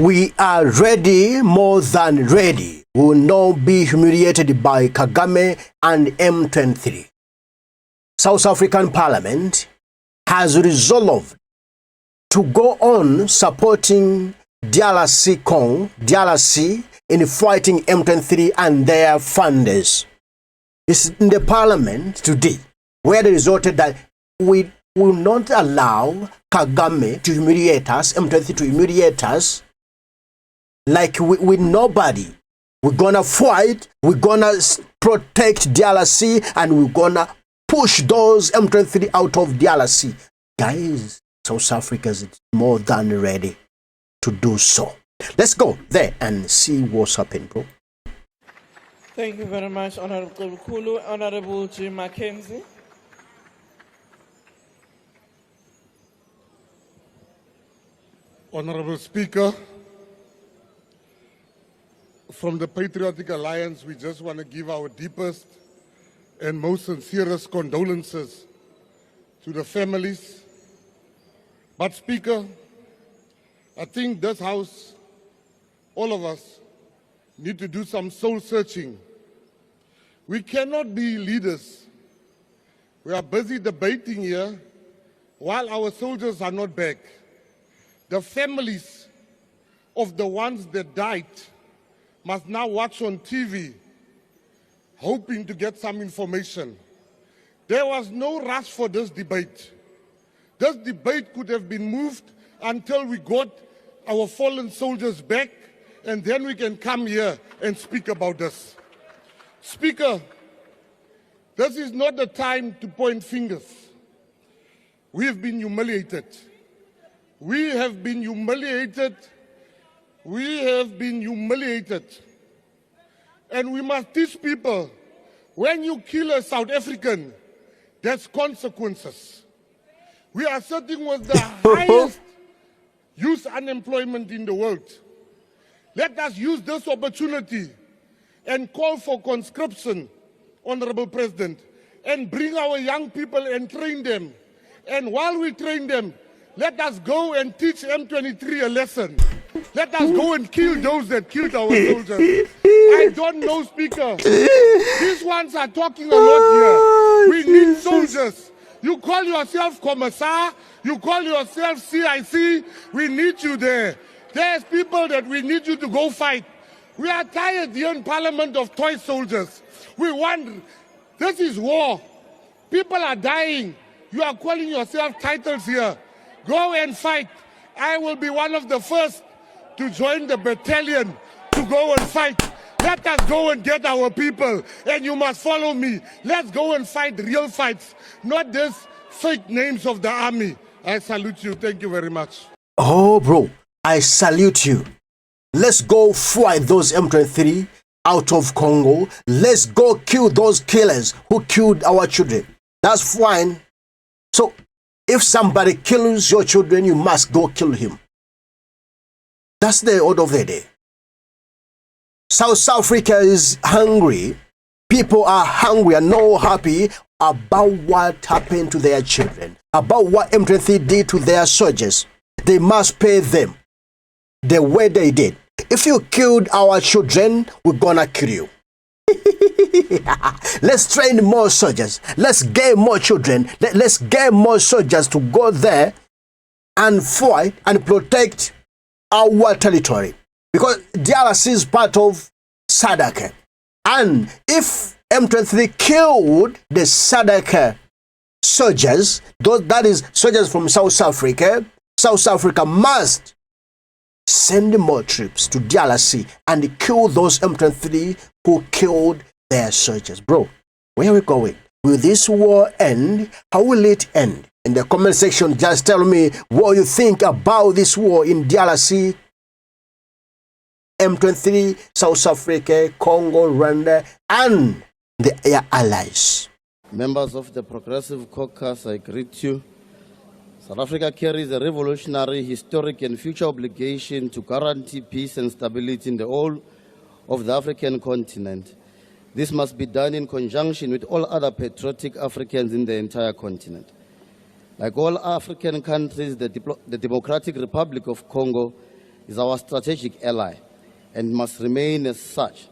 We are ready, more than ready. We will not be humiliated by Kagame and M23. South African Parliament has resolved to go on supporting DRC in fighting M23 and their funders. It's in the Parliament today where they resorted that we will not allow Kagame to humiliate us, M23 to humiliate us, like with nobody. We're gonna fight, we're gonna protect DRC, and we're gonna push those M23 out of DRC. Guys, South Africa is more than ready to do so. Let's go there and see what's happening, bro. Thank you very much, Honorable Kulu. Honorable Jim Mackenzie. Honorable Speaker, from the Patriotic Alliance, we just want to give our deepest and most sincerest condolences to the families. But Speaker, I think this House, all of us, need to do some soul searching. We cannot be leaders. We are busy debating here while our soldiers are not back. The families of the ones that died must now watch on TV, hoping to get some information. There was no rush for this debate. This debate could have been moved until we got our fallen soldiers back, and then we can come here and speak about this. Speaker, this is not the time to point fingers. We have been humiliated. We have been humiliated. We have been humiliated. And we must teach people, when you kill a South African, there's consequences. We are sitting with the highest youth unemployment in the world. Let us use this opportunity and call for conscription, Honorable President, and bring our young people and train them. And while we train them, let us go and teach M23 a lesson. Let us go and kill those that killed our soldiers. I don't know, Speaker. These ones are talking a lot here. We need soldiers. You call yourself Commissar, you call yourself CIC, we need you there. There's people that we need you to go fight. We are tired here in Parliament of toy soldiers. We want, this is war. People are dying. You are calling yourself titles here. Go and fight. I will be one of the first to join the battalion to go and fight. Let us go and get our people, and you must follow me. Let's go and fight real fights, not this fake names of the army. I salute you. Thank you very much. Oh, bro, I salute you. Let's go fight those M23 out of Congo. Let's go kill those killers who killed our children. That's fine. So, if somebody kills your children, you must go kill him. That's the order of the day. South Africa is hungry. People are hungry and not happy about what happened to their children, about what M23 did to their soldiers. They must pay them the way they did. If you killed our children, we're gonna kill you. Let's train more soldiers. Let's get more children. Let's get more soldiers to go there and fight and protect our territory. Because DRC is part of SADC. And if M23 killed the SADC soldiers, that is soldiers from South Africa must send more troops to DRC and kill those M23 who killed their soldiers. Bro, where are we going? Will this war end? How will it end? In the comment section, just tell me what you think about this war in DRC, M23, South Africa, Congo, Rwanda, and their allies. Members of the Progressive Caucus, I greet you. South Africa carries a revolutionary, historic, and future obligation to guarantee peace and stability in the whole of the African continent. This must be done in conjunction with all other patriotic Africans in the entire continent. Like all African countries, the Democratic Republic of Congo is our strategic ally and must remain as such.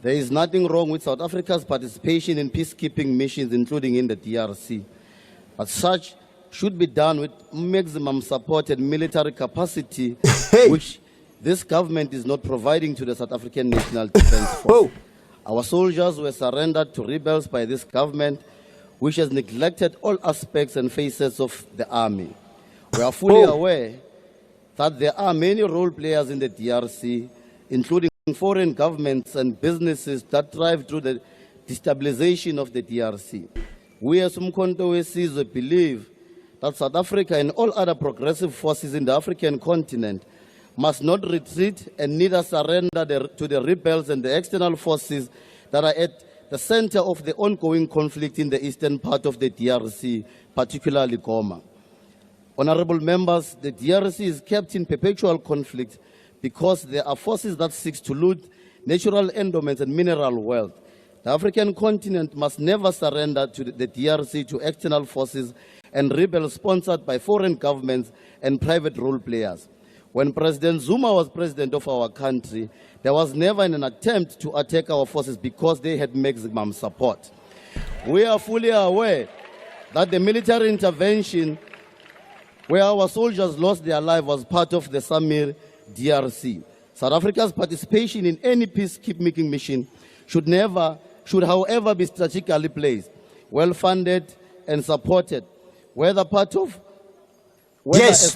There is nothing wrong with South Africa's participation in peacekeeping missions, including in the DRC, but such should be done with maximum support and military capacity, which this government is not providing to the South African National Defence Force. Our soldiers were surrendered to rebels by this government, which has neglected all aspects and facets of the army. We are fully aware that there are many role players in the DRC, including foreign governments and businesses that drive through the destabilization of the DRC. We as Umkhonto weSizwe believe that South Africa and all other progressive forces in the African continent must not retreat and neither surrender to the rebels and the external forces that are at the center of the ongoing conflict in the eastern part of the DRC, particularly Goma. Honorable members, the DRC is kept in perpetual conflict because there are forces that seek to loot natural endowments and mineral wealth. The African continent must never surrender to the DRC to external forces and rebels sponsored by foreign governments and private role players. When President Zuma was president of our country, there was never an attempt to attack our forces because they had maximum support. We are fully aware that the military intervention where our soldiers lost their lives was part of the Samir DRC. South Africa's participation in any peacekeeping mission should however be strategically placed, well-funded and supported, whether as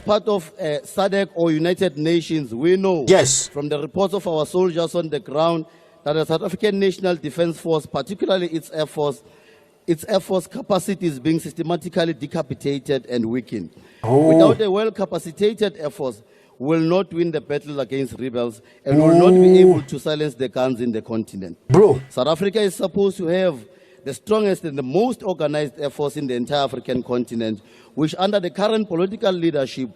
part of SADC or United Nations. We know from the reports of our soldiers on the ground that the South African National Defence Force, particularly its Air Force capacity is being systematically decapitated and weakened. Without a well-capacitated Air Force, we will not win the battle against rebels and will not be able to silence the guns in the continent. South Africa is supposed to have the strongest and the most organized Air Force in the entire African continent, which under the current political leadership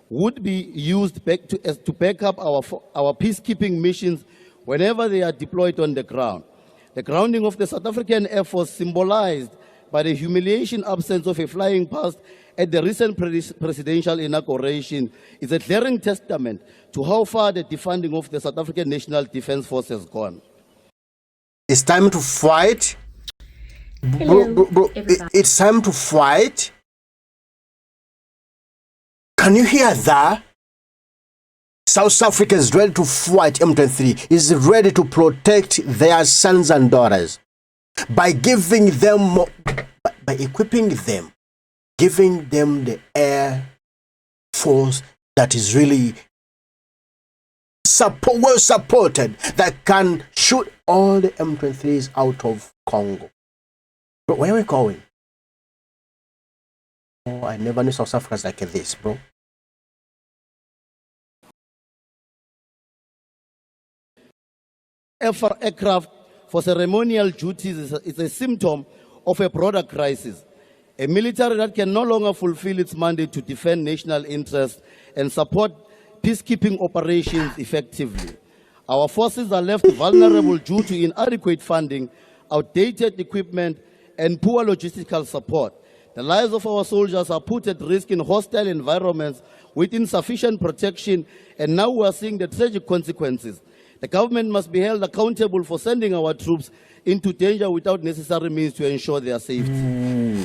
would be used to back up our peacekeeping missions whenever they are deployed on the ground. The grounding of the South African Air Force, symbolized by the humiliation absence of a flying past at the recent presidential inauguration, is a glaring testament to how far the defunding of the South African National Defence Force has gone. It's time to fight. Bro, it's time to fight. Can you hear that? South Africa is ready to fight M23, is ready to protect their sons and daughters by giving them, by equipping them, giving them the air force that is really well supported, that can shoot all the M23s out of Congo. Bro, where are we going? Oh, I never knew South Africa's like this, bro. Aircraft for ceremonial duties is a symptom of a broader crisis. A military that can no longer fulfill its mandate to defend national interests and support peacekeeping operations effectively. Our forces are left vulnerable due to inadequate funding, outdated equipment, and poor logistical support. The lives of our soldiers are put at risk in hostile environments with insufficient protection, and now we are seeing the tragic consequences. The government must be held accountable for sending our troops into danger without necessary means to ensure their safety.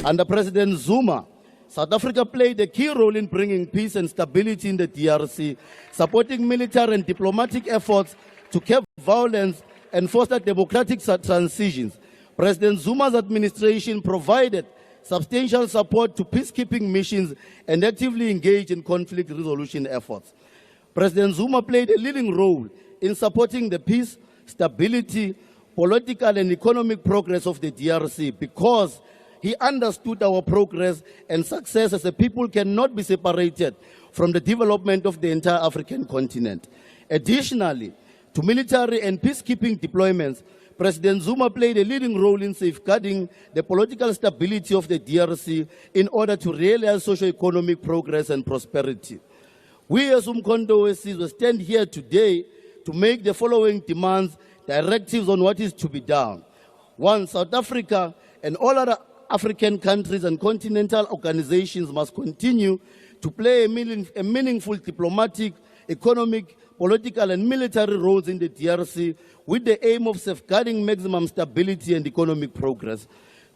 Under President Zuma, South Africa played a key role in bringing peace and stability in the DRC, supporting military and diplomatic efforts to curb violence and foster democratic transitions. President Zuma's administration provided substantial support to peacekeeping missions and actively engaged in conflict resolution efforts. President Zuma played a leading role in supporting the peace, stability, political and economic progress of the DRC because he understood our progress and success as a people cannot be separated from the development of the entire African continent. Additionally, to military and peacekeeping deployments, President Zuma played a leading role in safeguarding the political stability of the DRC in order to realize socio-economic progress and prosperity. We as Umkhonto weSizwe stand here today to make the following demands, directives on what is to be done. One, South Africa and all other African countries and continental organizations must continue to play a meaningful diplomatic, economic, political and military roles in the DRC with the aim of safeguarding maximum stability and economic progress.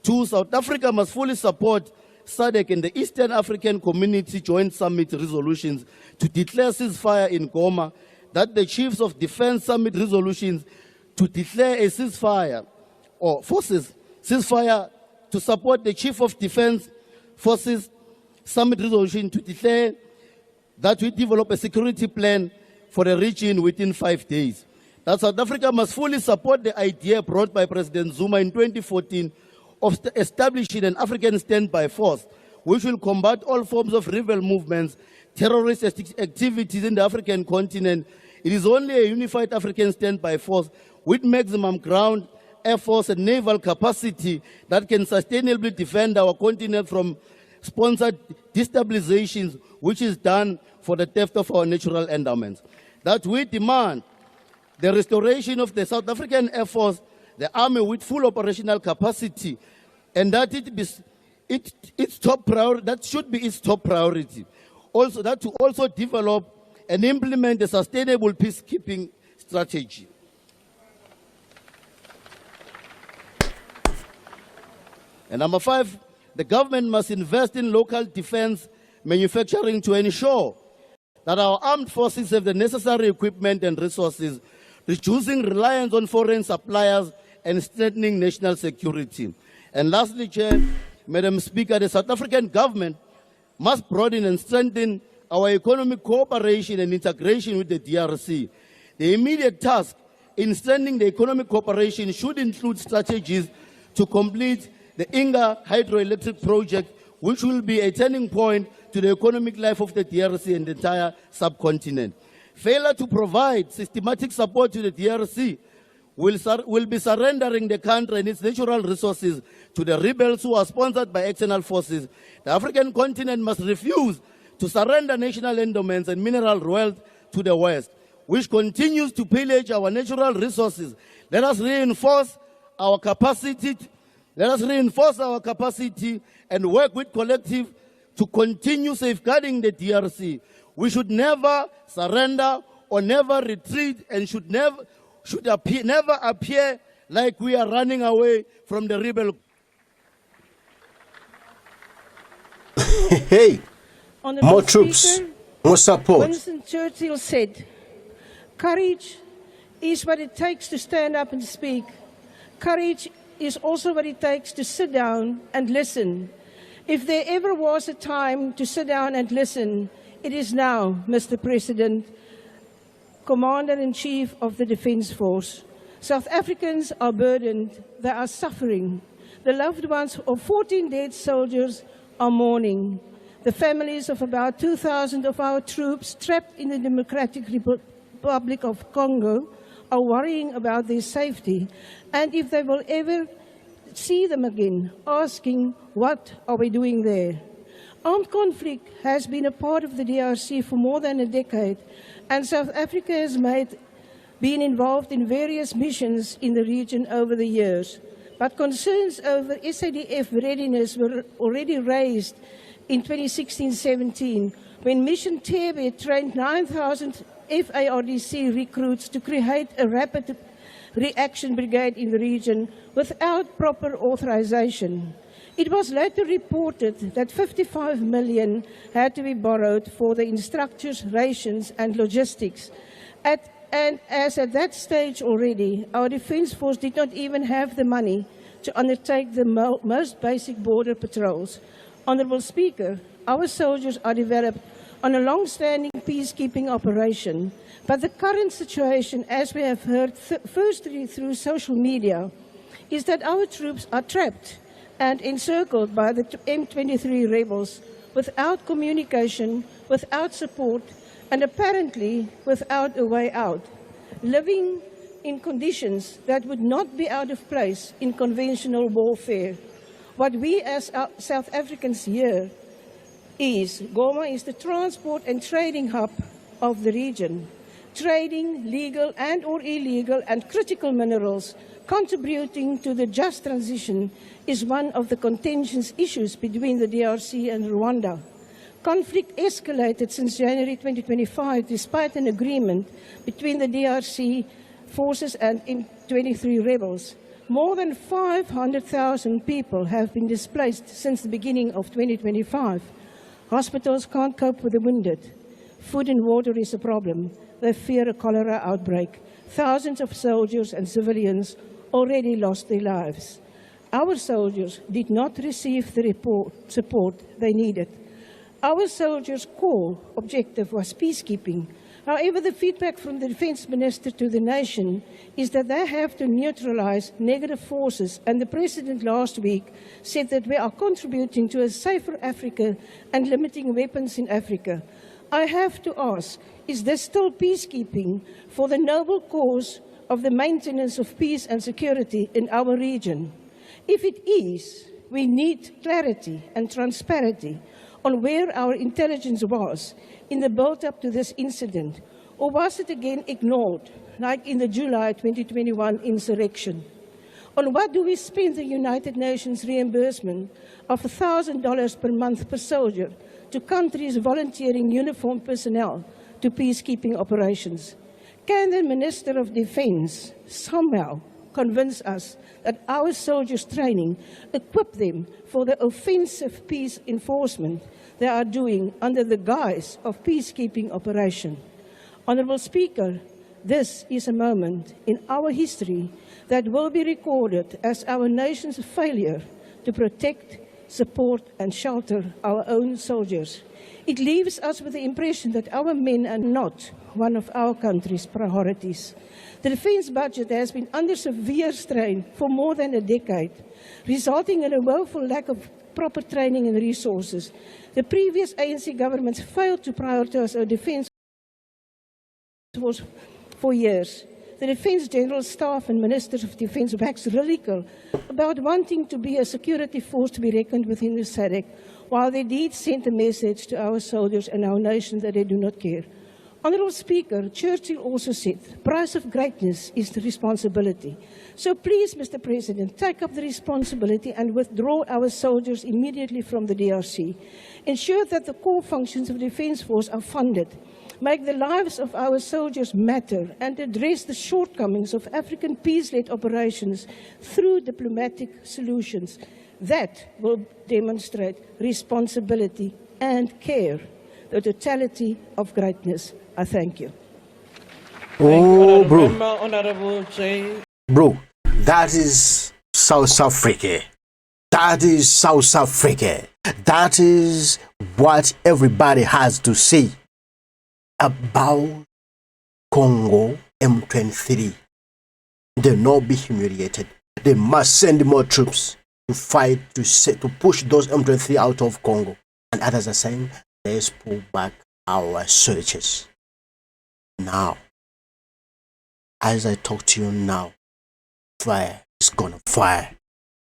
2, South Africa must fully support SADC and the Eastern African Community Joint Summit resolutions to declare ceasefire in Goma, that the Chiefs of Defense Summit resolutions to declare a ceasefire or forces ceasefire to support the Chief of Defense Forces Summit resolution to declare that we develop a security plan for the region within 5 days. That South Africa must fully support the idea brought by President Zuma in 2014 of establishing an African standby force, which will combat all forms of rebel movements, terrorist activities in the African continent. It is only a unified African standby force with maximum ground, air force and naval capacity that can sustainably defend our continent from sponsored destabilizations, which is done for the theft of our natural endowments. That we demand the restoration of the South African Air Force, the army with full operational capacity, and that its top priority, that should be its top priority. Also, that to also develop and implement a sustainable peacekeeping strategy. And number 5, the government must invest in local defense manufacturing to ensure that our armed forces have the necessary equipment and resources, reducing reliance on foreign suppliers and strengthening national security. And lastly, Chair, Madam Speaker, the South African government must broaden and strengthen our economic cooperation and integration with the DRC. The immediate task in strengthening the economic cooperation should include strategies to complete the Inga hydroelectric project, which will be a turning point to the economic life of the DRC and the entire subcontinent. Failure to provide systematic support to the DRC will be surrendering the country and its natural resources to the rebels who are sponsored by external forces. The African continent must refuse to surrender national endowments and mineral wealth to the West, which continues to pillage our natural resources. Let us reinforce our capacity. Let us reinforce our capacity and work with collective to continue safeguarding the DRC. We should never surrender or never retreat and should never appear like we are running away from the rebel. Hey, Honourable more troops, Speaker, more support. Winston Churchill said, "Courage is what it takes to stand up and speak. Courage is also what it takes to sit down and listen. If there ever was a time to sit down and listen, it is now, Mr. President, Commander-in-Chief of the Defence Force. South Africans are burdened. They are suffering. The loved ones of 14 dead soldiers are mourning. The families of about 2,000 of our troops trapped in the Democratic Republic of Congo are worrying about their safety, and if they will ever see them again, asking, what are we doing there? Armed conflict has been a part of the DRC for more than a decade, and South Africa has been involved in various missions in the region over the years. But concerns over SADF readiness were already raised in 2016-17, when Mission Tebe trained 9,000 FARDC recruits to create a rapid reaction brigade in the region without proper authorization. It was later reported that 55 million had to be borrowed for the instructors' rations and logistics. And as at that stage already, our Defence Force did not even have the money to undertake the most basic border patrols. Honourable Speaker, our soldiers are developed on a long-standing peacekeeping operation, but the current situation, as we have heard firstly through social media, is that our troops are trapped and encircled by the M23 rebels without communication, without support, and apparently without a way out, living in conditions that would not be out of place in conventional warfare. What we as South Africans hear is Goma is the transport and trading hub of the region, trading legal and or illegal and critical minerals, Contributing to the just transition is one of the contentious issues between the DRC and Rwanda. Conflict escalated since January 2025 despite an agreement between the DRC forces and M23 rebels. More than 500,000 people have been displaced since the beginning of 2025. Hospitals can't cope with the wounded. Food and water is a problem. They fear a cholera outbreak. Thousands of soldiers and civilians already lost their lives. Our soldiers did not receive the support they needed. Our soldiers' core objective was peacekeeping. However, the feedback from the Defence Minister to the nation is that they have to neutralise negative forces, and the President last week said that we are contributing to a safer Africa and limiting weapons in Africa. I have to ask, is this still peacekeeping for the noble cause of the maintenance of peace and security in our region? If it is, we need clarity and transparency on where our intelligence was in the build-up to this incident, or was it again ignored, like in the July 2021 insurrection? On what do we spend the United Nations reimbursement of $1,000 per month per soldier to countries volunteering uniformed personnel to peacekeeping operations? Can the Minister of Defence somehow convince us that our soldiers' training equip them for the offensive peace enforcement they are doing under the guise of peacekeeping operation? Honourable Speaker, this is a moment in our history that will be recorded as our nation's failure to protect, support and shelter our own soldiers. It leaves us with the impression that our men are not one of our country's priorities. The defence budget has been under severe strain for more than a decade, resulting in a woeful lack of proper training and resources. The previous ANC governments failed to prioritise our defence force for years. The Defence General Staff and Ministers of Defence waxed lyrical about wanting to be a security force to be reckoned with in the SADC, while they did send a message to our soldiers and our nation that they do not care. Honourable Speaker, Churchill also said, the price of greatness is the responsibility. So please, Mr. President, take up the responsibility and withdraw our soldiers immediately from the DRC. Ensure that the core functions of the Defence Force are funded. Make the lives of our soldiers matter and address the shortcomings of African peace-led operations through diplomatic solutions. That will demonstrate responsibility and care, the totality of greatness. I thank you. Oh, bro. Honourable J. Bro, that is South Africa. That is South Africa. That is what everybody has to say about Congo M23. They'll not be humiliated. They must send more troops to fight, to push those M23 out of Congo. And others are saying, let's pull back our soldiers. Now, as I talk to you now, fire is gonna fire.